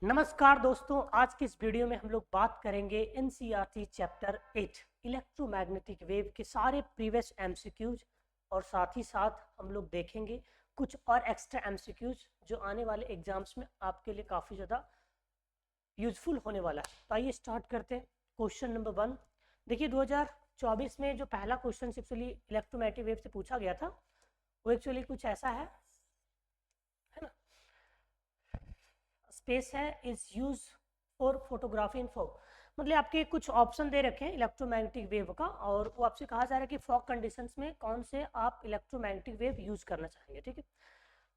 नमस्कार दोस्तों, आज की इस वीडियो में हम लोग बात करेंगे एनसीईआरटी चैप्टर 8 इलेक्ट्रोमैग्नेटिक वेव के सारे प्रीवियस एमसीक्यूज और साथ ही साथ हम लोग देखेंगे कुछ और एक्स्ट्रा एमसीक्यूज जो आने वाले एग्जाम्स में आपके लिए काफ़ी ज़्यादा यूजफुल होने वाला है। तो आइए स्टार्ट करते हैं। क्वेश्चन नंबर 1 देखिए, 2024 में जो पहला क्वेश्चन एक्चुअली इलेक्ट्रोमैग्नेटिक वेव से पूछा गया था वो एक्चुअली कुछ ऐसा है ना। स्पेस है is use for photography in fog, मतलब आपके कुछ ऑप्शन दे रखे हैं इलेक्ट्रोमैग्नेटिक वेव का, और वो आपसे कहा जा रहा है कि फॉग कंडीशंस में कौन से आप इलेक्ट्रोमैग्नेटिक वेव यूज करना चाहेंगे। ठीक है,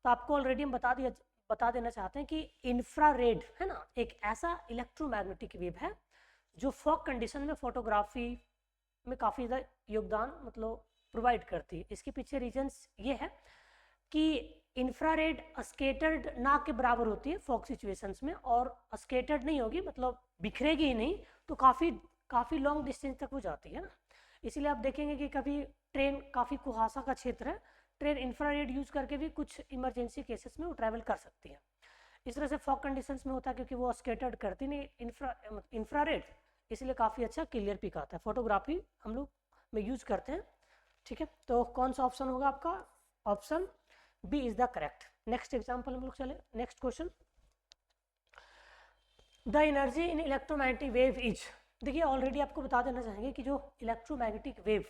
तो आपको ऑलरेडी हम बता देना चाहते हैं कि इंफ्रारेड है ना, एक ऐसा इलेक्ट्रोमैग्नेटिक वेव है जो फॉग कंडीशन में फोटोग्राफी में काफ़ी ज़्यादा योगदान मतलब प्रोवाइड करती है। इसके पीछे रीजंस ये है कि इंफ्रारेड स्केटर्ड ना के बराबर होती है फॉग सिचुएशंस में, और स्केटर्ड नहीं होगी मतलब बिखरेगी ही नहीं, तो काफ़ी लॉन्ग डिस्टेंस तक वो जाती है ना। इसीलिए आप देखेंगे कि कभी ट्रेन काफ़ी कुहासा का क्षेत्र है, ट्रेन इंफ्रारेड यूज करके भी कुछ इमरजेंसी केसेस में वो ट्रैवल कर सकती है। इस तरह से फॉग कंडीशंस में होता है क्योंकि वो स्केटर्ड करती नहीं इंफ्रारेड, इसलिए काफ़ी अच्छा क्लियर पिक आता है। फोटोग्राफी हम लोग में यूज करते हैं। ठीक है, तो कौन सा ऑप्शन होगा आपका? Option B is the correct. Next example हम लोग चले, next question. The energy in electromagnetic wave is, देखिए ऑलरेडी आपको बता देना चाहेंगे कि जो इलेक्ट्रोमैग्नेटिक वेव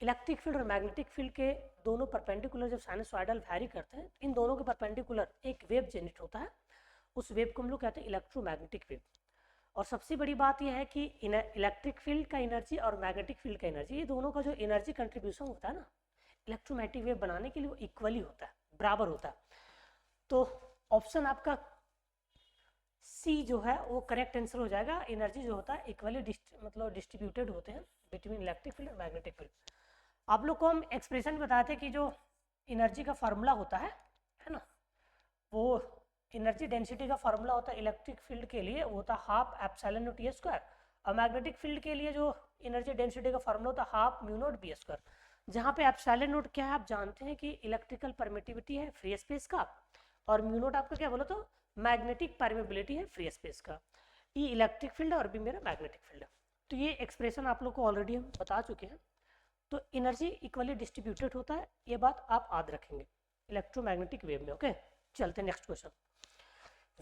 इलेक्ट्रिक फील्ड और मैग्नेटिक फील्ड के दोनों परपेंडिकुलर जब साइनसॉइडल वैरी करते हैं, इन दोनों के परपेंडिकुलर एक वेव जनरेट होता है, उस वेव को हम लोग कहते हैं इलेक्ट्रोमैग्नेटिक वेव। और सबसे बड़ी बात यह है कि इलेक्ट्रिक फील्ड का एनर्जी और मैग्नेटिक फील्ड का एनर्जी, ये दोनों का जो एनर्जी कंट्रीब्यूशन होता है ना इलेक्ट्रोमैग्नेटिक वेव बनाने के लिए, वो इक्वली होता है, बराबर होता है। तो ऑप्शन आपका सी जो है वो करेक्ट आंसर हो जाएगा। एनर्जी जो होता है इक्वली मतलब डिस्ट्रीब्यूटेड होते हैं बिटवीन इलेक्ट्रिक फील्ड और मैग्नेटिक फील्ड। आप लोग को हम एक्सप्रेशन बताए थे कि जो एनर्जी का फार्मूला होता है ना, वो एनर्जी डेंसिटी का फार्मूला होता है इलेक्ट्रिक फील्ड के लिए, वो होता है half epsilon not a square, और मैग्नेटिक फील्ड के लिए जो एनर्जी डेंसिटी का फार्मूला होता है half mu not be square. जहाँ पे एप्सिलॉन नॉट क्या है आप जानते हैं कि इलेक्ट्रिकल परमिटिविटी है फ्री स्पेस का, और म्यू नॉट आपका क्या बोला तो मैग्नेटिक परमिबिलिटी है फ्री स्पेस का। ई इलेक्ट्रिक फील्ड है और बी मेरा मैग्नेटिक फील्ड है। तो ये एक्सप्रेशन आप लोग को ऑलरेडी हम बता चुके हैं। तो एनर्जी इक्वली डिस्ट्रीब्यूटेड होता है, ये बात आप याद रखेंगे इलेक्ट्रोमैग्नेटिक वेव में। ओके, चलते हैं next question.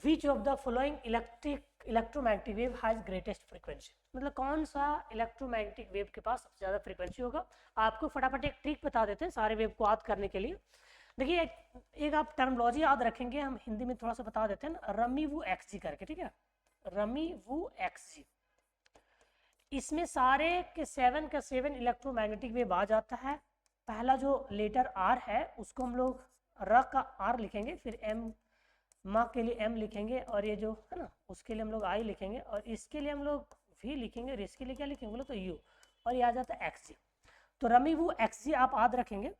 Which of the following electromagnetic wave has greatest frequency, मतलब कौन सा इलेक्ट्रोमैग्नेटिक वेव के पास सबसे ज़्यादा फ्रीक्वेंसी होगा। आपको फटाफट एक ट्रिक बता देते हैं सारे वेव को याद करने के लिए। देखिए एक आप टर्मोलॉजी याद रखेंगे, हम हिंदी में थोड़ा सा बता देते हैं ना, रमी वू एक्स जी करके। ठीक है, रमी वू एक्स जी, इसमें सारे के 7 का 7 इलेक्ट्रोमैग्नेटिक वेव आ जाता है। पहला जो लेटर आर है उसको हम लोग र का आर लिखेंगे, फिर एम माँ के लिए एम लिखेंगे, और ये जो है ना उसके लिए हम लोग आई लिखेंगे, और इसके लिए हम लोग वी लिखेंगे, और इसके लिए क्या लिखेंगे बोलो तो यू, और ये आ जाता है एक्स जी। तो रमी वो एक्स जी आप याद रखेंगे।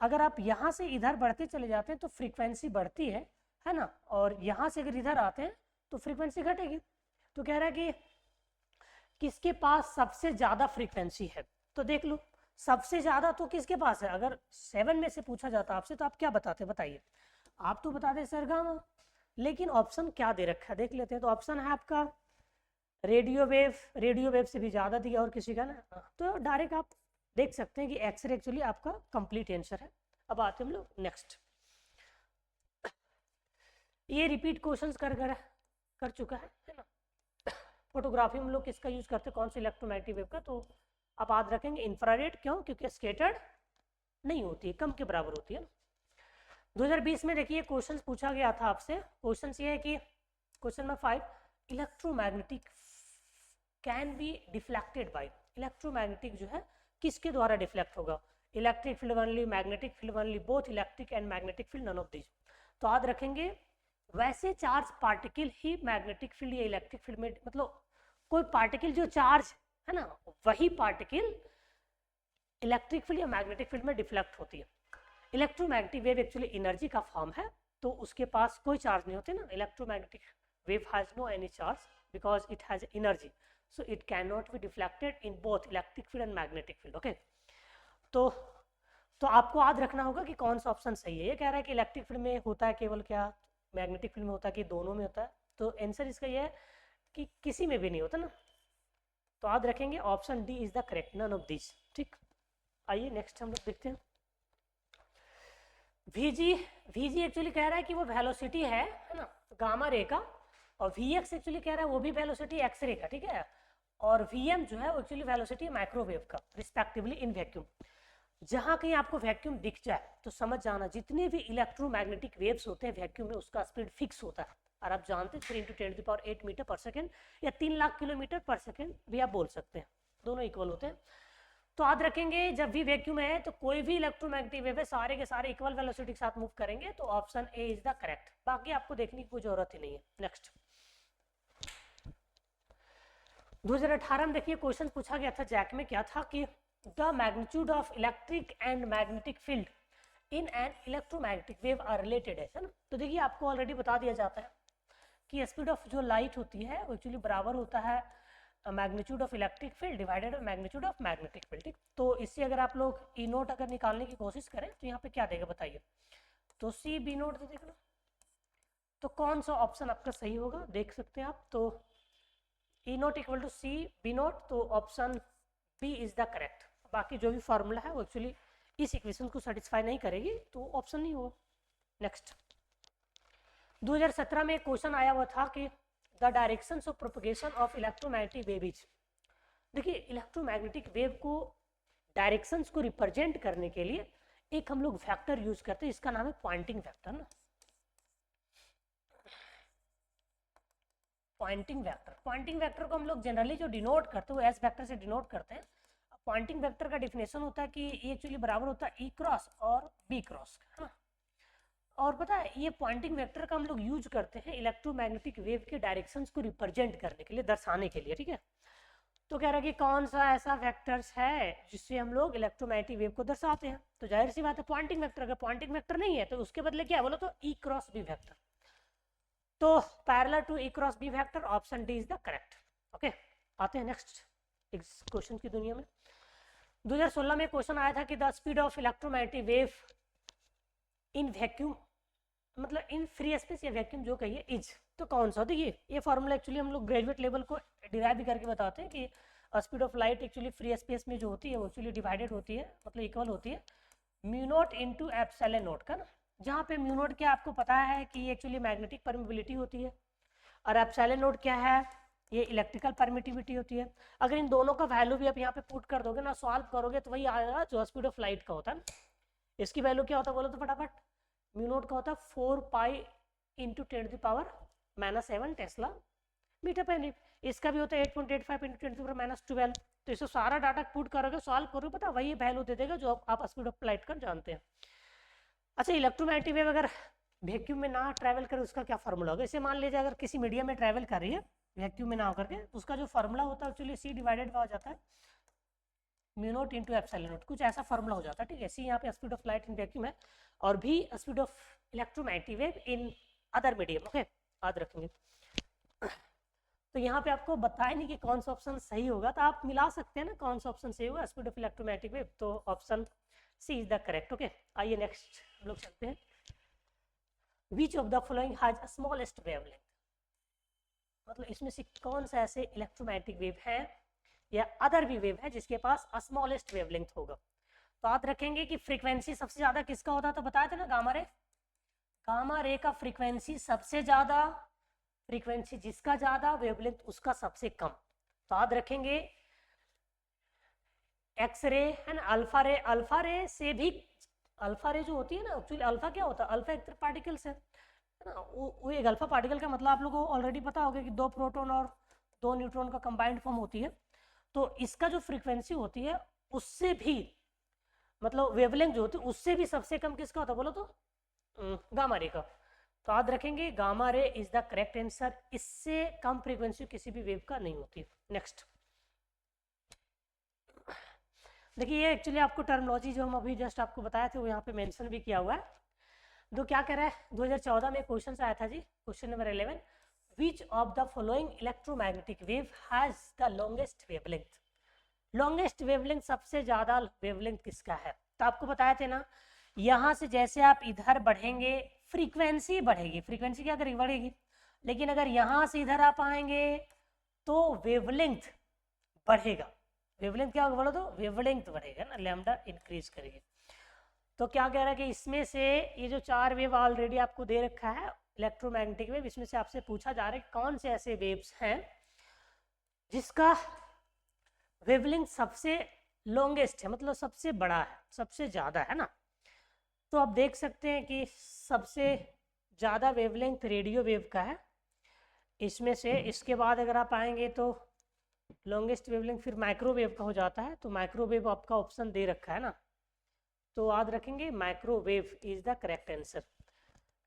अगर आप यहाँ से इधर बढ़ते चले जाते हैं तो फ्रीक्वेंसी बढ़ती है ना, और यहाँ से अगर इधर आते हैं तो फ्रीक्वेंसी घटेगी। तो कह रहा है कि किसके पास सबसे ज़्यादा फ्रीक्वेंसी है, तो देख लो सबसे ज़्यादा तो किसके पास है। अगर 7 में से पूछा जाता आपसे तो आप क्या बताते, बताइए। आप तो बता दे सर गामा, लेकिन ऑप्शन क्या दे रखा है देख लेते हैं। तो ऑप्शन है आपका रेडियो वेव से भी ज़्यादा दिया और किसी का ना, तो डायरेक्ट आप देख सकते हैं कि एक्सरे एक्चुअली आपका कंप्लीट आंसर है। अब आते हैं हम लोग नेक्स्ट। ये रिपीट क्वेश्चंस कर चुका है ना। फोटोग्राफी में हम लोग किसका यूज करते हैं, कौन सा इलेक्ट्रोमैग्नेटिक वेव का, तो आप याद रखेंगे इंफ्रारेड। क्यों? क्योंकि स्केटर्ड नहीं होती है, कम के बराबर होती है ना। 2020 में देखिए क्वेश्चन पूछा गया था आपसे। क्वेश्चन ये है कि question number 5, electromagnetic can be deflected by, electromagnetic जो है किसके द्वारा डिफ्लेक्ट होगा, electric field only, magnetic field only, both electric and magnetic field, none of these. तो याद रखेंगे वैसे चार्ज पार्टिकल ही मैग्नेटिक फील्ड या इलेक्ट्रिक फील्ड में, मतलब कोई पार्टिकल जो चार्ज है ना वही पार्टिकल इलेक्ट्रिक फील्ड या मैग्नेटिक फील्ड में डिफ्लेक्ट होती है। इलेक्ट्रोमैग्नेटिक वेव एक्चुअली एनर्जी का फॉर्म है, तो उसके पास कोई चार्ज नहीं होते ना। Electromagnetic wave has no any charge because it has energy, so it can not be deflected in both electric field and magnetic field. Okay, तो आपको याद रखना होगा कि कौन सा ऑप्शन सही है। ये कह रहा है कि इलेक्ट्रिक फील्ड में होता है केवल क्या, मैग्नेटिक फील्ड में होता है कि दोनों में होता है। तो आंसर इसका ये है कि किसी में भी नहीं होता ना, तो याद रखेंगे option D is the correct, none of this. ठीक, आइए नेक्स्ट हम लोग देखते हैं। वीजी, वीजी एक्चुअली कह रहा है कि वो वेलोसिटी है ना गामा रे का, और वीएक्स एक्चुअली कह रहा है वो भी वेलोसिटी एक्स रे का, ठीक है, और वीएम जो है वो एक्चुअली वेलोसिटी माइक्रोवेव का रिस्पेक्टिवली इन वैक्यूम। जहां कहीं आपको वैक्यूम दिख जाए तो समझ जाना जितने भी इलेक्ट्रोमैग्नेटिक वेव्स होते हैं वैक्यूम में उसका स्पीड फिक्स होता है, और आप जानते हैं 3 × 10⁸ मीटर पर सेकेंड या 3 लाख किलोमीटर पर सेकेंड भी आप बोल सकते हैं, दोनों इक्वल होते हैं। तो याद रखेंगे जब भी वैक्यूम है तो कोई भी इलेक्ट्रोमैग्नेटिक वेव है सारे के सारे इक्वल वेलोसिटी के साथ मूव करेंगे, तो option A is the correct, बाकी आपको देखने की कोई जरूरत ही नहीं है। नेक्स्ट 2018 में देखिए क्वेश्चन पूछा गया था जैक में, क्या था कि the magnitude of electric and magnetic field in an electromagnetic wave are related है ना। तो देखिए आपको ऑलरेडी बता दिया जाता है कि स्पीड ऑफ जो लाइट होती है वो एक्चुअली बराबर होता है magnitude of electric field divided by magnitude of magnetic field. ठीक, तो इससे अगर आप लोग ई नोट अगर निकालने की कोशिश करें तो यहाँ पे क्या देगा बताइए, तो सी बी नोट दे देगा ना, तो कौन सा ऑप्शन आपका सही होगा देख सकते हैं आप, तो E naught equal to C B naught, तो option B is the correct. बाकी जो भी फार्मूला है वो एक्चुअली इस इक्वेशन को सेटिस्फाई नहीं करेगी, तो ऑप्शन नहीं होगा। नेक्स्ट 2017 में एक क्वेश्चन आया हुआ था कि the directions of propagation of electromagnetic wave is. देखिए इलेक्ट्रोमैग्नेटिक वेव को डायरेक्शंस को रिप्रेजेंट करने के लिए एक हम लोग वेक्टर यूज करते हैं, इसका नाम है पॉइंटिंग वेक्टर ना, पॉइंटिंग वेक्टर। पॉइंटिंग वेक्टर को हम लोग जनरली जो डिनोट करते हैं वो एस वेक्टर से डिनोट करते हैं। पॉइंटिंग वेक्टर का डिफिनेशन होता है कि ये एक्चुअली बराबर होता है ई क्रॉस और बी क्रॉस, है ना। और पता है ये पॉइंटिंग वेक्टर का हम लोग यूज करते हैं इलेक्ट्रोमैग्नेटिक वेव के डायरेक्शंस को रिप्रेजेंट करने के लिए, दर्शाने के लिए, ठीक है। तो कह रहा है कि कौन सा ऐसा वेक्टर्स है जिससे हम लोग इलेक्ट्रोमैग्नेटिक वेव को दर्शाते हैं, तो जाहिर सी बात है पॉइंटिंग वेक्टर। अगर पॉइंटिंग वेक्टर नहीं है तो उसके बदले क्या है बोलो, तो ई क्रॉस बी वेक्टर। तो parallel to E cross B vector, option D is the correct. Okay, आते हैं नेक्स्ट इस क्वेश्चन की दुनिया में। 2016 में क्वेश्चन आया था कि the speed of electromagnetic wave in vacuum, मतलब इन फ्री स्पेस या वैक्यूम जो कहिए इज, तो कौन सा। देखिए ये फॉर्मूला एक्चुअली हम लोग ग्रेजुएट लेवल को डिराइव भी करके बताते हैं कि speed of light actually free space में जो होती है वो एक्चुअली डिवाइडेड होती है, मतलब इक्वल होती है mu naught into epsilon not का ना, जहाँ पे म्यू नॉट क्या आपको पता है कि ये एक्चुअली मैग्नेटिक परमिबिलिटी होती है, और एप्सिलॉन नॉट क्या है, ये इलेक्ट्रिकल परमिटिविटी होती है। अगर इन दोनों का वैल्यू भी आप यहाँ पे पुट कर दोगे ना, सॉल्व करोगे तो वही आएगा जो स्पीड ऑफ लाइट का होता है। इसकी वैल्यू क्या होता है बोलो तो फटाफट, म्यू नॉट का होता है 4 pi into 10⁻⁻7 tesla metre per minute. इसका भी होता है 8.85 इंटू 10⁻⁻12। तो इसे सारा डाटा पुट करोगे सॉल्व करोगे पता वही वैल्यू दे देगा जो आप स्पीड ऑफ लाइट का जानते हैं। अच्छा, इलेक्ट्रोमैग्नेटिक वेव अगर वैक्यूम में ना ट्रैवल करे उसका क्या फॉर्मूला होगा। इसे मान लीजिए अगर किसी मीडियम में ट्रैवल कर रही है वैक्यूम में ना होकर के, तो उसका जो फॉर्मूला होता है एक्चुअली सी डिवाइडेड हो जाता है mu naught into epsilon not, कुछ ऐसा फॉर्मूला हो जाता है, ठीक है। सी यहाँ पे speed of light in vacuum है और भी speed of electromagnetic wave in other medium. Okay, याद रखेंगे। तो यहाँ पे आपको बताया नहीं कि कौन सा ऑप्शन सही होगा, तो आप मिला सकते हैं ना कौन सा ऑप्शन सही होगा स्पीड ऑफ इलेक्ट्रोमैग्नेटिक वेव, तो option C is the correct. Okay, आइए नेक्स्ट हम लोग चलते हैं। Which of the following has smallest wavelength, मतलब इसमें से कौन सा ऐसे इलेक्ट्रोमैग्नेटिक वेव है या अदर भी वेव है जिसके पास स्मॉलेस्ट वेवलेंथ होगा। तो याद रखेंगे कि फ्रीक्वेंसी सबसे ज्यादा किसका होता है, तो बताया था ना गामा रे। गामा रे का फ्रीक्वेंसी सबसे ज्यादा, फ्रीक्वेंसी जिसका ज्यादा वेवलेंथ उसका सबसे कम। तो याद रखेंगे एक्स रे है ना, अल्फा रे, अल्फा रे से भी, अल्फा रे जो होती है ना एक्चुअली, अल्फा क्या होता है, अल्फा एक पार्टिकल्स है ना, वो एक अल्फा पार्टिकल का मतलब आप लोगों को ऑलरेडी पता होगा कि 2 प्रोटॉन और 2 न्यूट्रॉन का कंबाइंड फॉर्म होती है। तो इसका जो फ्रीक्वेंसी होती है उससे भी, मतलब वेवलेंथ जो होती है उससे भी सबसे कम किसका होता है बोलो तो गामा रे का। तो याद रखेंगे gamma ray is the correct answer, इससे कम फ्रीक्वेंसी किसी भी वेव का नहीं होती। नेक्स्ट देखिए ये एक्चुअली आपको टर्मिनोलॉजी जो हम अभी जस्ट आपको बताए थे वो यहाँ पे मेंशन भी किया हुआ है। तो क्या कह रहा है, 2014 में क्वेश्चन आया था जी, question number 11, which of the following electromagnetic wave has the longest wavelength. Longest wavelength, सबसे ज्यादा वेवलेंथ किसका है। तो आपको बताया थे ना, यहाँ से जैसे आप इधर बढ़ेंगे फ्रीक्वेंसी बढ़ेगी, फ्रीक्वेंसी क्या करेगी बढ़ेगी, लेकिन अगर यहाँ से इधर आप आएंगे तो वेवलेंथ बढ़ेगा। वेवलेंथ क्या होगा बोलो तो, वेवलेंथ बढ़ेगा ना, लैम्डा इंक्रीज करेगी। तो क्या कह रहा है कि इसमें से ये जो 4 वेव ऑलरेडी आपको दे रखा है इलेक्ट्रोमैग्नेटिक वेव, इसमें से आपसे पूछा जा रहा है कि कौन से ऐसे वेव्स हैं जिसका वेवलेंथ सबसे लॉन्गेस्ट है, मतलब सबसे बड़ा है, सबसे ज़्यादा है ना। तो आप देख सकते हैं कि सबसे ज़्यादा वेवलेंथ रेडियो वेव का है इसमें से। इसके बाद अगर आप आएंगे तो लॉन्गेस्ट वेवलेंथ फिर माइक्रोवेव का हो जाता है। तो माइक्रोवेव आपका ऑप्शन दे रखा है ना, तो याद रखेंगे microwave is the correct answer,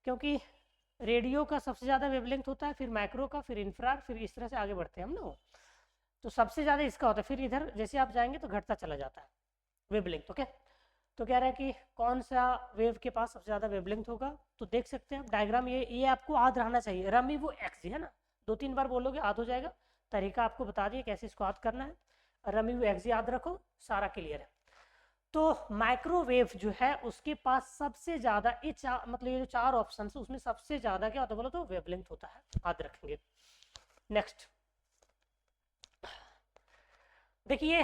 क्योंकि रेडियो का सबसे ज़्यादा वेवलेंथ होता है, फिर माइक्रो का, फिर इंफ्रारेड, फिर इस तरह से आगे बढ़ते हैं हम लोग। तो सबसे ज़्यादा इसका होता है, फिर इधर जैसे आप जाएंगे तो घटता चला जाता है वेवलेंथ। ओके, तो कह रहा है कि कौन सा वेव के पास सबसे ज़्यादा वेवलेंथ होगा। तो देख सकते हैं आप डायग्राम, ये आपको याद रहना चाहिए, रमी वो एक्स जी है ना, 2-3 बार बोलोगे याद हो जाएगा। तरीका आपको बता दिए कैसे इसको याद करना है, रमी वो एक्स याद रखो, सारा क्लियर है। तो माइक्रोवेव जो है उसके पास सबसे ज़्यादा मतलब ये जो 4 ऑप्शन है उसमें सबसे ज़्यादा क्या होता है बोलो तो वेवलेंथ होता है, याद रखेंगे। नेक्स्ट देखिए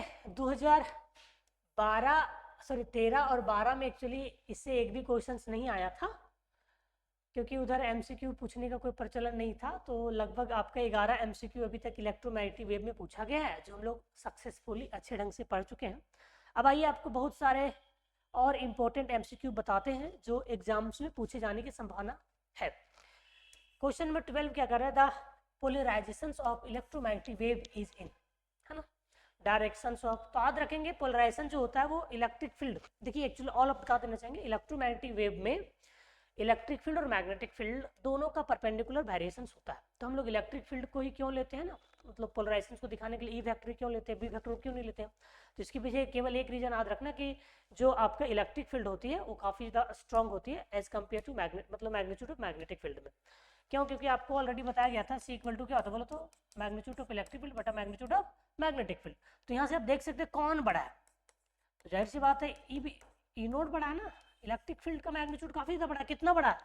13 और 12 में एक्चुअली इससे एक भी क्वेश्चंस नहीं आया था, क्योंकि उधर एमसीक्यू पूछने का कोई प्रचलन नहीं था। तो लगभग आपका 11 एमसीक्यू अभी तक इलेक्ट्रोमैग्नेटिक वेव में पूछा गया है, जो हम लोग सक्सेसफुली अच्छे ढंग से पढ़ चुके हैं। अब आइए आपको बहुत सारे और इम्पोर्टेंट एमसीक्यू बताते हैं जो एग्जाम्स में पूछे जाने की संभावना है। क्वेश्चन नंबर 12 क्या कर रहा है, the polarization of electromagnetic wave is in, है ना, डायरेक्शंस ऑफ। तो याद रखेंगे पोलराइजेशन जो होता है वो इलेक्ट्रिक फील्ड, देखिए एक्चुअली ऑल आप बता देना चाहेंगे, इलेक्ट्रोमैग्नेटिक वेव में इलेक्ट्रिक फील्ड और मैग्नेटिक फील्ड दोनों का परपेंडिकुलर वेरिएशन होता है। तो हम लोग इलेक्ट्रिक फील्ड को ही क्यों लेते हैं ना, मतलब पोलराइजेशन को दिखाने के लिए ई वेक्टर क्यों लेते हैं, बी वेक्टर क्यों नहीं लेते हैं। तो इसके पीछे केवल एक रीजन याद रखना कि जो आपका इलेक्ट्रिक फील्ड होती है वो काफ़ी ज़्यादा स्ट्रॉन्ग होती है एज कम्पेयर टू मतलब मैग्नीट्यूड ऑफ मैग्नेटिक फील्ड में। क्यों, क्योंकि आपको ऑलरेडी बताया गया था सी इक्वल टू क्या होता है बोलो तो मैग्नीट्यूड ऑफ इलेक्ट्रिक फील्ड बटा मैग्नीट्यूड ऑफ मैग्नेटिक फील्ड। तो यहाँ से आप देख सकते हैं कौन बड़ा है, तो जाहिर सी बात है ई नोट बड़ा है ना, इलेक्ट्रिक फील्ड का मैग्नीट्यूड काफ़ी ज़्यादा बड़ा है। कितना बड़ा है,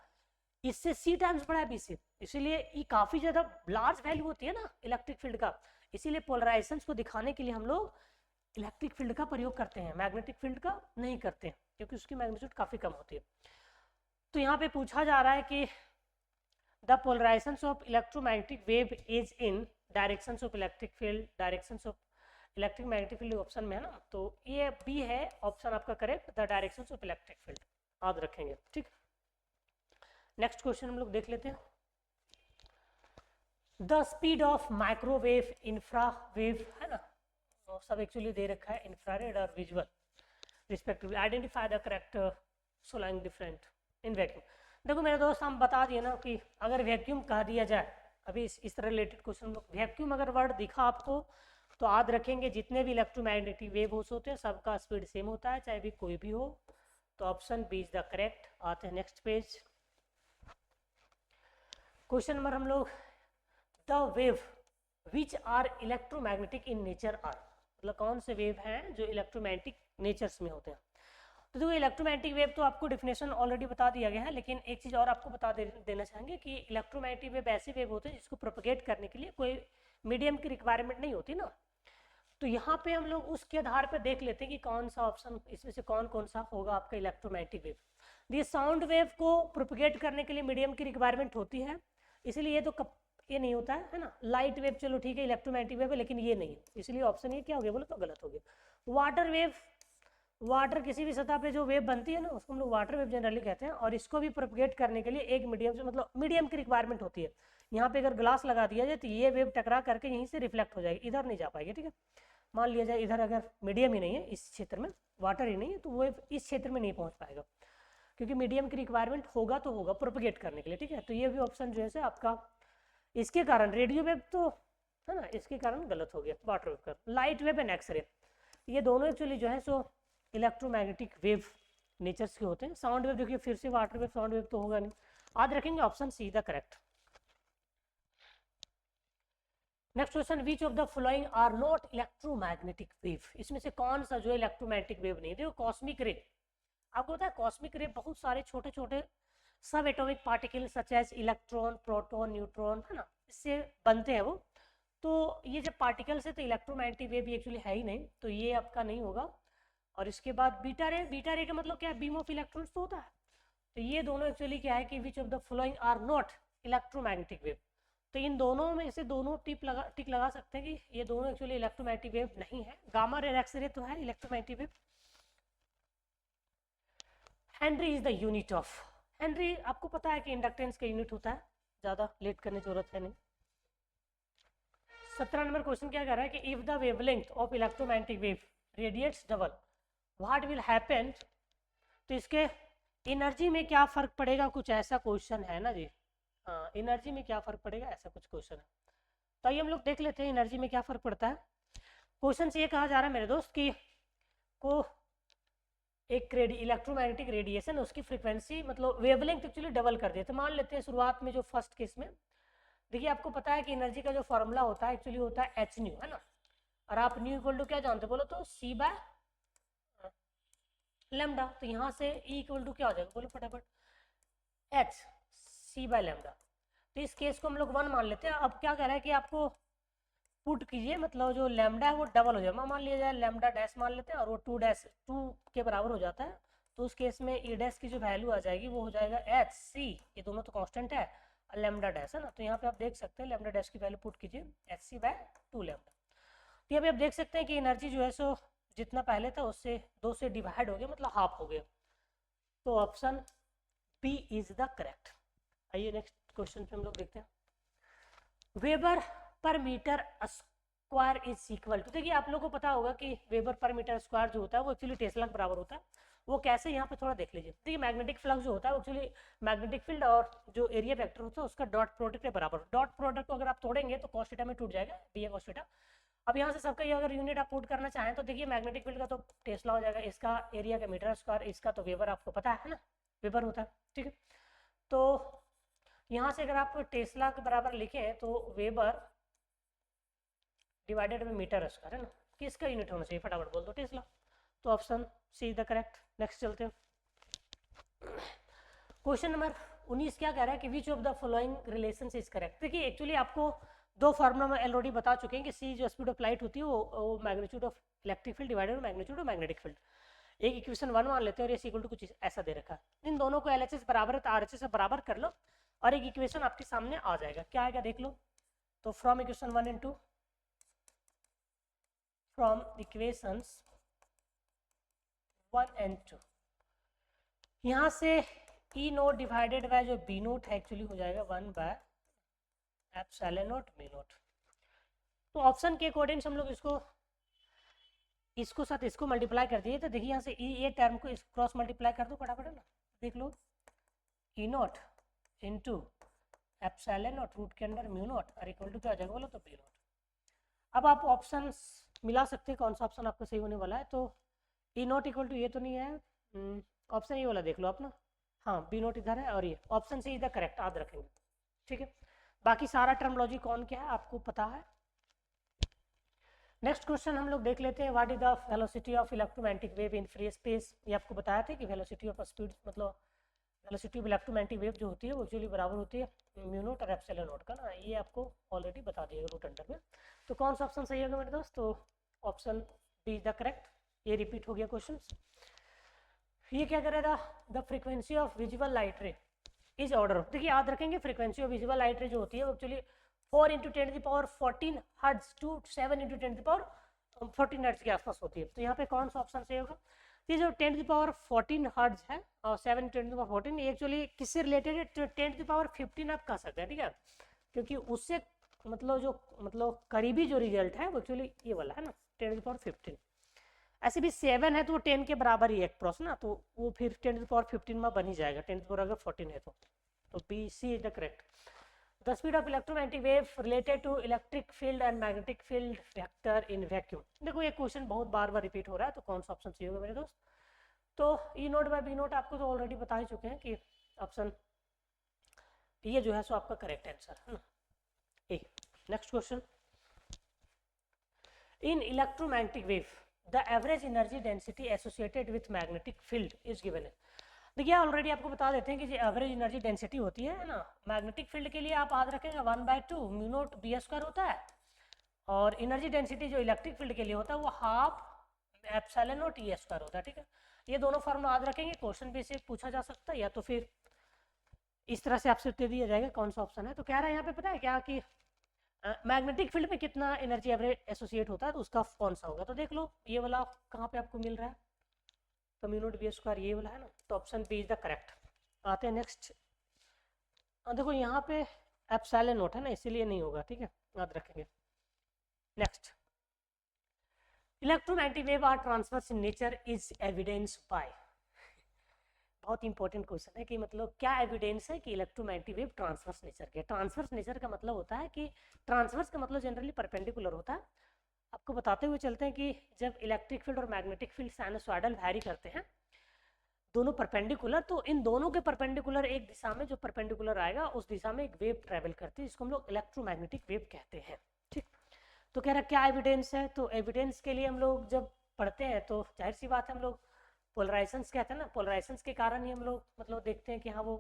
इससे सी टाइम्स बड़ा है बी से, इसीलिए ये काफ़ी ज़्यादा लार्ज वैल्यू होती है ना इलेक्ट्रिक फील्ड का। इसीलिए पोलराइजेशन को दिखाने के लिए हम लोग इलेक्ट्रिक फील्ड का प्रयोग करते हैं, मैग्नेटिक फील्ड का नहीं करते हैं, क्योंकि उसकी मैग्नीट्यूड काफ़ी कम होती है। तो यहाँ पे पूछा जा रहा है कि the polarization of electromagnetic wave is in directions of electric field, directions of electric magnetic field option में है ना, तो ये बी है ऑप्शन आपका correct, the directions of electric field, याद रखेंगे। ठीक, नेक्स्ट क्वेश्चन हम लोग देख लेते हैं, द स्पीड ऑफ माइक्रोवेव इंफ्रावेव है ना, तो सब एक्चुअली दे रखा है इंफ्रारेड और visual respectively, identify the correct सोलाइंग डिफरेंट इन वैक्यूम। देखो मेरे दोस्त हम बता दिए ना कि अगर वैक्यूम कह दिया जाए, अभी इस तरह रिलेटेड क्वेश्चन, वैक्यूम अगर वर्ड दिखा आपको तो याद रखेंगे जितने भी इलेक्ट्रोमैग्नेटिक वेव होते हैं सबका स्पीड सेम होता है, चाहे भी कोई भी हो। तो option B is the correct. आते हैं नेक्स्ट पेज, क्वेश्चन नंबर हम लोग, the wave which are electromagnetic in nature are, मतलब कौन से वेव हैं जो इलेक्ट्रोमैग्नेटिक नेचर्स में होते हैं। तो देखो इलेक्ट्रोमैग्नेटिक वेव तो आपको डिफिनेशन ऑलरेडी बता दिया गया है, लेकिन एक चीज़ और आपको बता देना चाहेंगे कि इलेक्ट्रोमैग्नेटिक वेव ऐसे वेव होते हैं जिसको प्रोपगेट करने के लिए कोई मीडियम की रिक्वायरमेंट नहीं होती ना। तो यहाँ पे हम लोग उसके आधार पर देख लेते हैं कि कौन सा ऑप्शन इसमें से कौन कौन सा होगा आपका इलेक्ट्रोमैग्नेटिक वेव। ये साउंड वेव को प्रोपगेट करने के लिए मीडियम की रिक्वायरमेंट होती है, इसलिए ये तो ये नहीं होता है ना। लाइट वेव चलो ठीक है इलेक्ट्रोमैग्नेटिक वेव है, लेकिन ये नहीं है, इसलिए ऑप्शन ये क्या हो गया बोलो तो गलत हो गया। वाटर वेव, वाटर किसी भी सतह पे जो वेव बनती है ना उसको हम लोग वाटर वेव जनरली कहते हैं, और इसको भी प्रोपगेट करने के लिए एक मीडियम से मतलब मीडियम की रिक्वायरमेंट होती है। यहाँ पे अगर ग्लास लगा दिया जाए तो ये वेव टकरा करके यहीं से रिफ्लेक्ट हो जाएगी, इधर नहीं जा पाएगी। ठीक है, मान लिया जाए इधर अगर मीडियम ही नहीं है, इस क्षेत्र में वाटर ही नहीं है, तो वो इस क्षेत्र में नहीं पहुँच पाएगा, क्योंकि मीडियम की रिक्वायरमेंट होगा तो होगा प्रोपगेट करने के लिए। ठीक है, तो ये भी ऑप्शन जो है आपका इसके कारण रेडियो वेव तो है ना, इसके कारण गलत हो गया वाटर वेव का। लाइट वेव एंड एक्सरे ये दोनों एक्चुअली जो है सो इलेक्ट्रोमैग्नेटिक वेव नेचर्स के होते हैं। साउंड वेव देखिए फिर से वाटर वेव साउंड वेव तो होगा नहीं, याद रखेंगे option C the correct. Next question, which of the following are not electromagnetic wave, इसमें से कौन सा जो इलेक्ट्रोमैग्नेटिक वेव नहीं। देखो कॉस्मिक रे, आपको पता है कॉस्मिक रे बहुत सारे छोटे छोटे subatomic particle such as electron, proton, neutron, है ना, इससे बनते हैं वो। तो ये जब पार्टिकल्स है तो इलेक्ट्रोमैग्नेटिक वेव भी एक्चुअली है ही नहीं, तो ये आपका नहीं होगा। और इसके बाद बीटा रे, बीटा रे का मतलब क्या है, बीम ऑफ इलेक्ट्रॉन्स तो होता है। तो ये दोनों एक्चुअली क्या है कि which of the following are not electromagnetic wave. तो इन दोनों में से दोनों टिक लगा सकते हैं कि ये दोनों एक्चुअली इलेक्ट्रोमैग्नेटिक वेव नहीं है। गामा रे, एक्स रे तो है electromagnetic wave. Henry is the unit of, Henry आपको पता है कि इंडक्टेंस का यूनिट होता है, ज़्यादा लेट करने की जरूरत है नहीं। 17 नंबर क्वेश्चन क्या कह रहा है कि if the wavelength of electromagnetic wave radiates double what will happen. तो इसके एनर्जी में क्या फ़र्क पड़ेगा, कुछ ऐसा क्वेश्चन है ना जी। हाँ, एनर्जी में क्या फ़र्क पड़ेगा, ऐसा कुछ क्वेश्चन है। तो आइए हम लोग देख लेते हैं एनर्जी में क्या फ़र्क पड़ता है। क्वेश्चन से ये कहा जा रहा है मेरे दोस्त कि को एक इलेक्ट्रोमैग्नेटिक रेडिएशन, उसकी फ्रीक्वेंसी मतलब वेवलेंथ एक्चुअली डबल कर दिया। तो मान लेते हैं शुरुआत में जो फर्स्ट केस में, देखिए आपको पता है कि एनर्जी का जो फॉर्मूला होता है एक्चुअली होता है एच न्यू, है ना। और आप न्यू इक्वल टू क्या जानते बोलो तो सी बाय लेमडा। तो यहाँ से ई इक्वल टू क्या हो जाएगा बोलो फटाफट, एच सी बाय लेमडा। तो इस केस को हम लोग 1 मान लेते हैं। अब क्या कह रहा है कि आपको पुट कीजिए, मतलब जो लेमडा है वो डबल हो जाएगा, मान लिया जाए लेमडा डैश मान लेते हैं, और वो 2 के बराबर हो जाता है। तो उस केस में ई डैश की जो वैल्यू आ जाएगी वो हो जाएगा एच सी, ये दोनों तो कांस्टेंट है, और लेमडा डैश है ना। तो यहाँ पे आप देख सकते हैं लेमडा डैश की वैल्यू पुट कीजिए एच सी बाय 2 लेमडा। तो यहाँ पे आप देख सकते हैं कि एनर्जी जो है सो जितना पहले था उससे 2 से डिवाइड हो गया, मतलब हाफ हो गया। तो option B is the correct. आइए नेक्स्ट क्वेश्चन पे हम लोग देखते हैं। वेबर पर metre square is equal to, देखिए आप लोगों को पता होगा कि वेबर पर मीटर स्क्वायर जो होता है वो एक्चुअली टेस्ला के बराबर होता है। वो कैसे, यहाँ पे थोड़ा देख लीजिए। देखिए मैग्नेटिक फ्लक्स जो होता है वो एक्चुअली मैग्नेटिक फील्ड और जो एरिया वेक्टर होता है उसका डॉट प्रोडक्ट के बराबर। डॉट प्रोडक्ट को अगर आप तोड़ेंगे तो कॉस थीटा में टूट जाएगा, बी ए कॉस थीटा। अब यहाँ से सबका ये अगर यूनिट आप पुट करना चाहें तो देखिए मैग्नेटिक फील्ड का तो टेस्ला हो जाएगा, इसका एरिया का मीटर स्क्वायर, इसका तो वेबर आपको पता है ना, वेबर होता है, ठीक है। तो यहाँ से अगर आप टेस्ला के बराबर लिखें तो weber divided by metre square, है ना, किसका यूनिट होना चाहिए फटाफट बोल दो, टेस्ला। तो option C the correct. Next चलते हैं। क्वेश्चन नंबर 19 क्या कह रहा है कि which of the following relations is correct. देखिए एक्चुअली आपको दो फार्मूला में ऑलरेडी बता चुके हैं कि सी जो स्पीड ऑफ लाइट होती है वो magnitude of electric field divided magnitude of magnetic field. एक इक्वेशन 1 मान लेते हैं और ये इक्वल टू कुछ ऐसा दे रखा है। इन दोनों को एलएचएस बराबर है तो आरएचएस से बराबर कर लो और एक इक्वेशन आपके सामने आ जाएगा। क्या आएगा देख लो। तो from equation 1 and 2, from equations 1 and 2, यहाँ से ई नोट डिवाइडेड बाय जो बी नोट है एक्चुअली हो जाएगा 1 by epsilon not be naught. तो ऑप्शन के अकॉर्डिंग हम लोग इसको साथ इसको मल्टीप्लाई कर दिए। तो देखिए यहाँ से ये टर्म को क्रॉस मल्टीप्लाई कर दो फटाफट, है ना, देख लो E naught into epsilon naught root के अंदर म्यू नॉट और इक्वल टू क्या हो जाएगा बोलो तो बी नॉट। अब आप ऑप्शन मिला सकते हैं कौन सा ऑप्शन आपका सही होने वाला है। तो ई नॉट इक्वल टू ये तो नहीं है, ऑप्शन ये वाला देख लो आप ना, हाँ बी नॉट इधर है और ये ऑप्शन से इधर करेक्ट याद रखेंगे, ठीक है। बाकी सारा टर्मोलॉजी कौन क्या है आपको पता है। नेक्स्ट क्वेश्चन हम लोग देख लेते हैं। What is the velocity of electromagnetic wave in free space. ये आपको बताया था कि वेलोसिटी ऑफ स्पीड मतलब वेलोसिटी ऑफ इलेक्ट्रोमैग्नेटिक वेव जो होती है वो एक्चुअली बराबर होती है म्यू नॉट और एप्सिलॉन नॉट का ना, ये आपको ऑलरेडी बता दिया रूट अंडर में। तो कौन सा ऑप्शन सही होगा मेरे दोस्त, तो option B is the correct. ये रिपीट हो गया क्वेश्चन। ये क्या करेगा, the frequency of visual light ray is order. देखिए याद रखेंगे फ्रीक्वेंसी ऑफ विजुअल लाइट रे जो होती है वो एक्चुअली 4 × 10⁻14 हर्ट्ज टू 7 × 10⁻14 हर्ट्ज के आसपास होती है। तो यहाँ पे कौन सा ऑप्शन सही होगा। ये जो 10⁻14 हर्ट्ज है और 7 × 10⁻14 ये एक्चुअली किससे रिलेटेड है, तो 10⁻15 आप कह सकते हैं, ठीक है, क्योंकि उससे मतलब करीबी जो रिजल्ट है वो एक्चुअली ये वाला है ना 10⁻15। ऐसे भी 7 है तो वो 10 के बराबर ही एक प्रोस ना, तो वो फिर 10⁻15 में बन ही जाएगा, 10⁻14 है तो B C is the correct. The speed of electromagnetic wave related to electric field and magnetic field vector in vacuum। देखो ये क्वेश्चन बहुत बार रिपीट हो रहा है तो कौन सा ऑप्शन सही होगा मेरे दोस्त। तो E note bye B note आपको तो ऑलरेडी बता ही चुके हैं कि ऑप्शन ये जो है सो आपका करेक्ट आंसर है ना। Next question. In electromagnetic wave the average energy density associated with magnetic field is given है। देखिए ऑलरेडी आपको बता देते हैं कि जो एवरेज एनर्जी डेंसिटी होती है ना, मैग्नेटिक फील्ड के लिए आप याद रखेंगे 1/2 म्यू नॉट बी स्क्वायर होता है, और एनर्जी डेंसिटी जो इलेक्ट्रिक फील्ड के लिए होता है वो half epsilon not E square होता है, ठीक है। ये दोनों फॉर्मूला याद रखेंगे, क्वेश्चन भी से पूछा जा सकता है या तो फिर इस तरह से आपसे उत्तर दिया जाएगा कौन सा ऑप्शन है। तो कह रहा है यहाँ पे पता है क्या कि मैग्नेटिक फील्ड में कितना एनर्जी एवरेज एसोसिएट होता है, तो उसका कौन सा होगा। तो देख लो ये वाला कहाँ पे आपको मिल रहा है, तो म्यू नॉट बी स्क्वायर ये वाला है ना, तो option B is the correct. आते हैं नेक्स्ट। देखो यहाँ पे एप्सिलॉन नॉट है ना, इसीलिए नहीं होगा, ठीक है, याद रखेंगे। Next, electromagnetic wave are transverse in nature is evidence by. बहुत इंपॉर्टेंट क्वेश्चन है कि मतलब क्या एविडेंस है कि इलेक्ट्रोमैग्नेटिक वेव ट्रांसवर्स नेचर के। ट्रांसवर्स नेचर का मतलब होता है कि ट्रांसवर्स का मतलब जनरली परपेंडिकुलर होता है। आपको बताते हुए चलते हैं कि जब इलेक्ट्रिक फील्ड और मैग्नेटिक फील्ड साइनसॉइडल वैरी करते हैं दोनों परपेंडिकुलर, तो इन दोनों के परपेंडिकुलर एक दिशा में जो परपेंडिकुलर आएगा उस दिशा में एक वेव ट्रेवल करती है, जिसको हम लोग इलेक्ट्रोमैग्नेटिक वेव कहते हैं, ठीक। तो कह रहा क्या एविडेंस है, तो एविडेंस के लिए हम लोग जब पढ़ते हैं तो जाहिर सी बात है हम लोग पोलराइजेशंस कहते हैं ना, पोलराइजेशंस के कारण ही हम लोग मतलब देखते हैं कि हाँ वो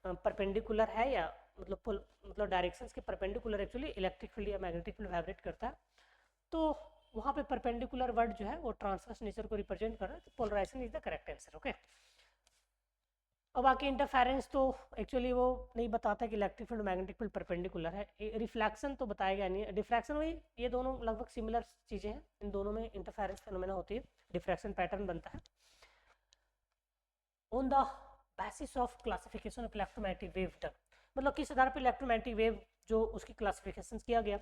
परपेंडिकुलर है या मतलब डायरेक्शंस के परपेंडिकुलर एक्चुअली इलेक्ट्रिक फील्ड या मैग्नेटिक फील्ड वाइब्रेट करता है। तो वहाँ पे परपेंडिकुलर वर्ड जो है वो ट्रांसवर्स नेचर को रिप्रेजेंट कर रहा है, तो polarization is the correct answer, okay. और बाकी इंटरफेरेंस तो एक्चुअली वो नहीं बताता कि electric field magnetic field perpendicular है। रिफ्लेक्शन तो बताएगा नहीं, डिफ्रैक्शन वही, ये दोनों लगभग सिमिलर चीज़ें हैं, इन दोनों में इंटरफेरेंस फेनोमेना होती है, डिफ्रैक्शन पैटर्न बनता है। On the basis of classification of electromagnetic wave done, मतलब किस आधार पर इलेक्ट्रोमैग्नेटिक वेव जो उसकी क्लासिफिकेशन किया गया।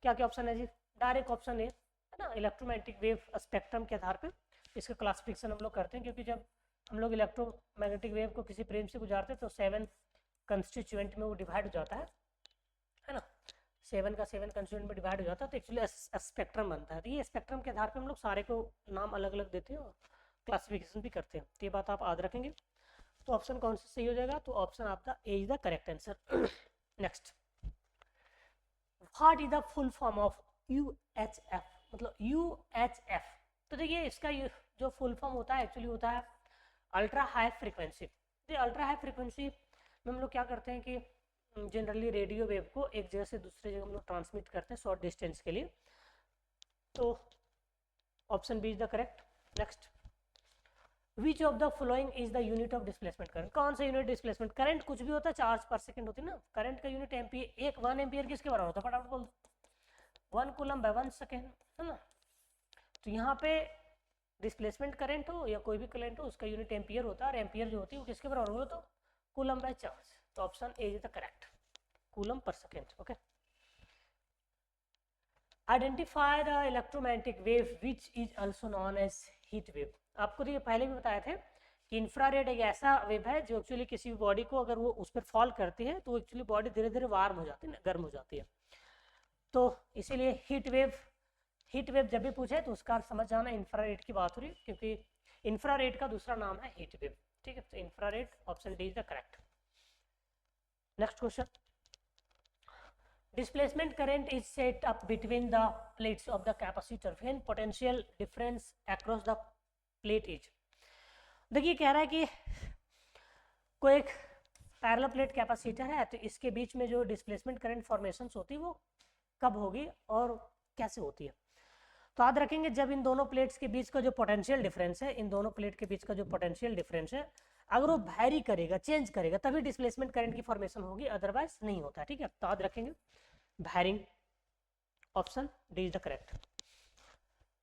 क्या क्या ऑप्शन है जी, डायरेक्ट ऑप्शन है ना, इलेक्ट्रोमैग्नेटिक वेव स्पेक्ट्रम के आधार पर इसका क्लासिफिकेशन हम लोग करते हैं, क्योंकि जब हम लोग इलेक्ट्रोमैग्नेटिक वेव को किसी फ्रेम से गुजारते हैं तो 7 कंस्टिट्यूएंट में वो डिवाइड हो जाता है ना, 7 का 7 कंस्टिट्यूएंट में डिवाइड हो जाता है, तो एक्चुअली स्पेक्ट्रम बनता है। तो ये स्पेक्ट्रम के आधार पे हम लोग सारे को नाम अलग अलग देते हैं और क्लासिफिकेशन भी करते हैं, तो ये बात आप याद रखेंगे। तो ऑप्शन कौन सा सही हो जाएगा, तो ऑप्शन आपका A is the correct answer. Next, what is the full form of UHF, मतलब UHF। तो देखिए इसका जो फुल फॉर्म होता है एक्चुअली होता है अल्ट्रा हाई फ्रीक्वेंसी। तो अल्ट्रा हाई फ्रीक्वेंसी में हम लोग क्या करते हैं कि जनरली रेडियो वेव को एक जगह से दूसरे जगह हम लोग ट्रांसमिट करते हैं शॉर्ट डिस्टेंस के लिए, तो option B is the correct. Next, which of the following is the unit of displacement current, कौन सा यूनिट डिस्प्लेसमेंट करंट कुछ भी होता है, चार्ज पर सेकंड होती है ना, करंट का यूनिट एम्पियर, एक 1 एम्पियर किसके बराबर होता है, फटाफट बोल दो, 1 कूलम बाय 1 सेकेंड, है ना। तो यहाँ पे डिस्प्लेसमेंट करंट हो या कोई भी करंट हो उसका यूनिट एम्पियर होता है, और एम्पियर जो होती है वो किसके बराबर हो, तो कूलम बाय चार्ज, तो option A is the correct, coulomb पर second, okay. Identify the electromagnetic wave which is also known as heat wave. आपको तो ये पहले भी बताए थे कि इंफ्रारेड एक ऐसा वेव है जो एक्चुअली किसी भी बॉडी को अगर वो उस पर फॉल करती है तो एक्चुअली बॉडी धीरे धीरे वार्म हो जाती है, गर्म हो जाती है। तो इसीलिए हीट वेव जब भी पूछे तो उसका समझ जाना इंफ्रारेड की बात हो रही है, क्योंकि इंफ्रारेड का दूसरा नाम है हीट वेव, ठीक है। तो infrared, option D is the correct. Next question, displacement current is set up between the plates of the capacitor when potential difference across the plate is। देखिए कह रहा है कि कोई एक पैरेलल प्लेट कैपेसिटर है, तो इसके बीच में जो डिस्प्लेसमेंट करंट फॉर्मेशन होती है वो कब होगी और कैसे होती है। तो याद रखेंगे जब इन दोनों प्लेट्स के बीच का जो पोटेंशियल डिफरेंस है, इन दोनों प्लेट के बीच का जो पोटेंशियल डिफरेंस है अगर वो वैरी करेगा, चेंज करेगा, तभी डिस्प्लेसमेंट करंट की फॉर्मेशन होगी, अदरवाइज नहीं होता, ठीक है। तो याद रखेंगे varying, option D is the correct.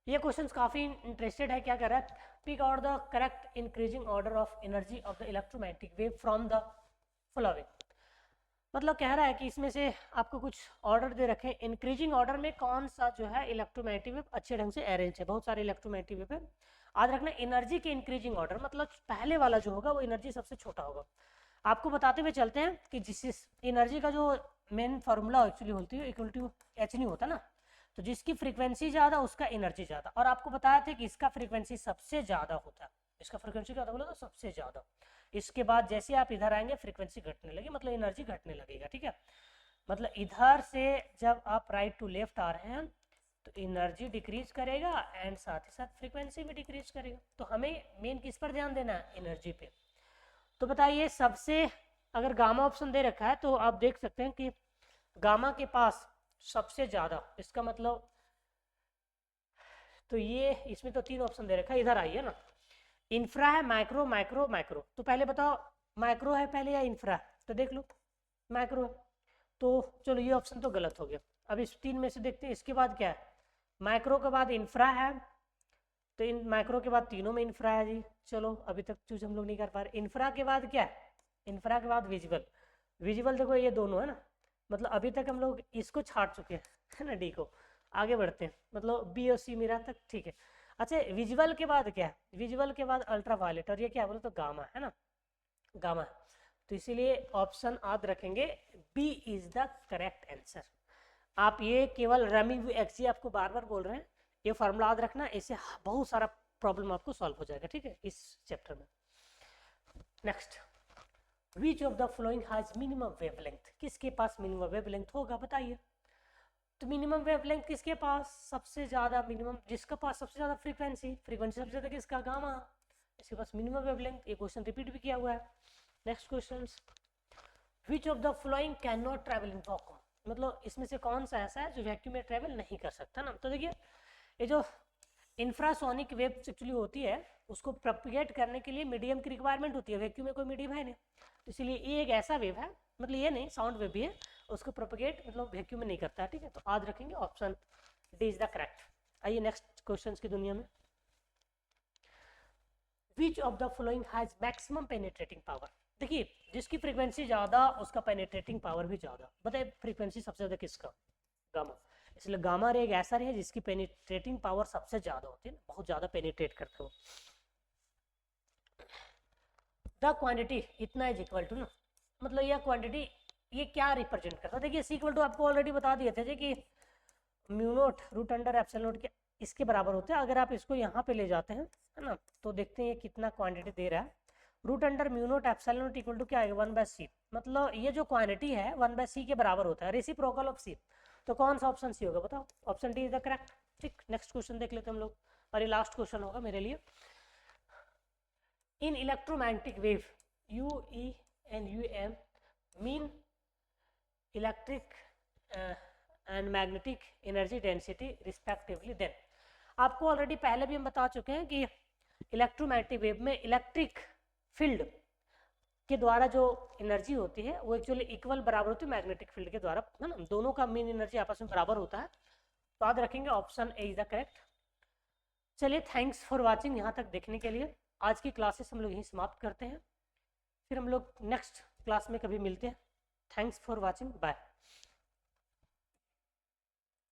ये क्वेश्चंस काफी इंटरेस्टेड है, क्या कर रहा है, pick out the correct increasing order of energy of the electromagnetic wave from the following. मतलब कह रहा है कि इसमें से आपको कुछ ऑर्डर दे रखे, इंक्रीजिंग ऑर्डर में कौन सा जो है इलेक्ट्रोमैग्नेटिक वेव अच्छे ढंग से अरेंज है, बहुत सारे इलेक्ट्रोमैग्नेटिक वेव है। याद रखना एनर्जी के इंक्रीजिंग ऑर्डर, मतलब पहले वाला जो होगा वो एनर्जी सबसे छोटा होगा। आपको बताते हुए चलते हैं कि जिस एनर्जी का जो मेन फार्मूला एक्चुअली होती है इक्वल टू एच नहीं होता ना, तो जिसकी फ्रीक्वेंसी ज़्यादा उसका एनर्जी ज़्यादा, और आपको बताया था कि इसका फ्रीक्वेंसी सबसे ज़्यादा होता है, इसका फ्रीक्वेंसी क्या होता है बोला, तो सबसे ज़्यादा। इसके बाद जैसे आप इधर आएंगे फ्रीक्वेंसी घटने लगी, मतलब एनर्जी घटने लगेगा, ठीक है। मतलब इधर से जब आप राइट टू लेफ्ट आ रहे हैं तो एनर्जी डिक्रीज करेगा एंड साथ ही साथ फ्रीक्वेंसी भी डिक्रीज करेगा। तो हमें मेन किस पर ध्यान देना है, एनर्जी पे। तो बताइए सबसे, अगर गामा ऑप्शन दे रखा है तो आप देख सकते हैं कि गामा के पास सबसे ज़्यादा, इसका मतलब तो ये इसमें तो 3 ऑप्शन दे रखा है, इधर आइए ना, इंफ्रा है, माइक्रो माइक्रो माइक्रो, तो पहले बताओ माइक्रो है पहले या इंफ्रा है, तो देख लो माइक्रो है, तो चलो ये ऑप्शन तो गलत हो गया। अब इस 3 में से देखते हैं इसके बाद क्या है, माइक्रो के बाद इंफ्रा है, तो इन माइक्रो के बाद तीनों में इंफ्रा है जी, चलो अभी तक चूज हम लोग नहीं कर पा रहे। इंफ्रा के बाद क्या है, इंफ्रा के बाद विजुअल, विजुअल देखो ये दोनों है ना, मतलब अभी तक हम लोग इसको छाट चुके हैं है ना, डी को, आगे बढ़ते हैं, मतलब बी और सी मेरा तक ठीक है। अच्छा विजुअल के बाद क्या है, विजुअल के बाद अल्ट्रा वायलेट, और ये क्या बोले तो गामा है ना, गामा, तो इसीलिए ऑप्शन याद रखेंगे, B is the correct answer. आप ये केवल रमी एक्सी आपको बार बार बोल रहे हैं, ये फार्मूला याद रखना, इससे बहुत सारा प्रॉब्लम आपको सॉल्व हो जाएगा, ठीक है, इस चैप्टर में। Next, which of the flowing has minimum wavelength, किसके पास मिनिमम वेवलेंथ होगा बताइए। तो मिनिमम वेवलेंथ किसके पास सबसे ज्यादा, मिनिमम जिसका पास सबसे ज्यादा फ्रीक्वेंसी, फ्रीक्वेंसी सबसे ज्यादा किसका, गामा, इसके पास मिनिमम वेवलेंथ। ये क्वेश्चन रिपीट भी किया हुआ है। Next question, which of the flowing can not travel in vacuum, मतलब इसमें से कौन सा ऐसा है जो वैक्यूम में ट्रेवल नहीं कर सकता ना। तो देखिए ये जो इंफ्रासोनिक वेव एक्चुअली होती है, उसको प्रोपिगेट करने के लिए मीडियम की रिक्वायरमेंट होती है, वैक्यूम में कोई मीडियम है नहीं, तो इसलिए ये एक ऐसा वेव है, मतलब ये नहीं साउंड वेव भी है, उसको प्रोपिगेट मतलब वैक्यूम में नहीं करता है, ठीक है, तो याद रखेंगे option D is the correct. आइए नेक्स्ट क्वेश्चन की दुनिया में, विच of the flowing has maximum penetrating power, देखिए जिसकी फ्रीक्वेंसी ज्यादा उसका पेनिट्रेटिंग पावर भी ज्यादा, बताइए फ्रीक्वेंसी सबसे ज्यादा किसका, गामा, इसलिए गामा रे एक ऐसा रे है जिसकी पेनिट्रेटिंग पावर सबसे ज्यादा होती है, बहुत ज्यादा पेनिट्रेट करते हो। द क्वांटिटी इतना इज इक्वल टू ना, मतलब यह क्वांटिटी ये क्या रिप्रेजेंट करता है, देखिए सी इक्वल टू आपको ऑलरेडी बता दिए थे कि mu naught root under epsilon naught के इसके बराबर होते हैं। अगर आप इसको यहाँ पे ले जाते हैं है ना, तो देखते हैं ये कितना क्वांटिटी दे रहा है, root under mu naught epsilon naught equal to क्या आएगा 1/c, मतलब ये जो क्वांटिटी है 1/c के बराबर होता है, रेसिप्रोकल ऑफ c, तो कौन सा ऑप्शन सी होगा बताओ, option D is the correct. ठीक, नेक्स्ट क्वेश्चन देख लेते हैं हम लोग, और ये लास्ट क्वेश्चन होगा मेरे लिए। In electromagnetic wave u e and um mean electric and magnetic energy density respectively, then आपको ऑलरेडी पहले भी हम बता चुके हैं कि इलेक्ट्रोमैग्नेटिक वेव में इलेक्ट्रिक फील्ड के द्वारा जो एनर्जी होती है वो एक्चुअली इक्वल बराबर होती है मैग्नेटिक फील्ड के द्वारा, है ना, दोनों का मीन एनर्जी आपस में बराबर होता है, तो याद रखेंगे option A is the correct. चलिए थैंक्स फॉर वाचिंग, यहाँ तक देखने के लिए। आज की क्लासेस हम लोग यहीं समाप्त करते हैं, फिर हम लोग नेक्स्ट क्लास में कभी मिलते हैं। Thanks for watching, bye.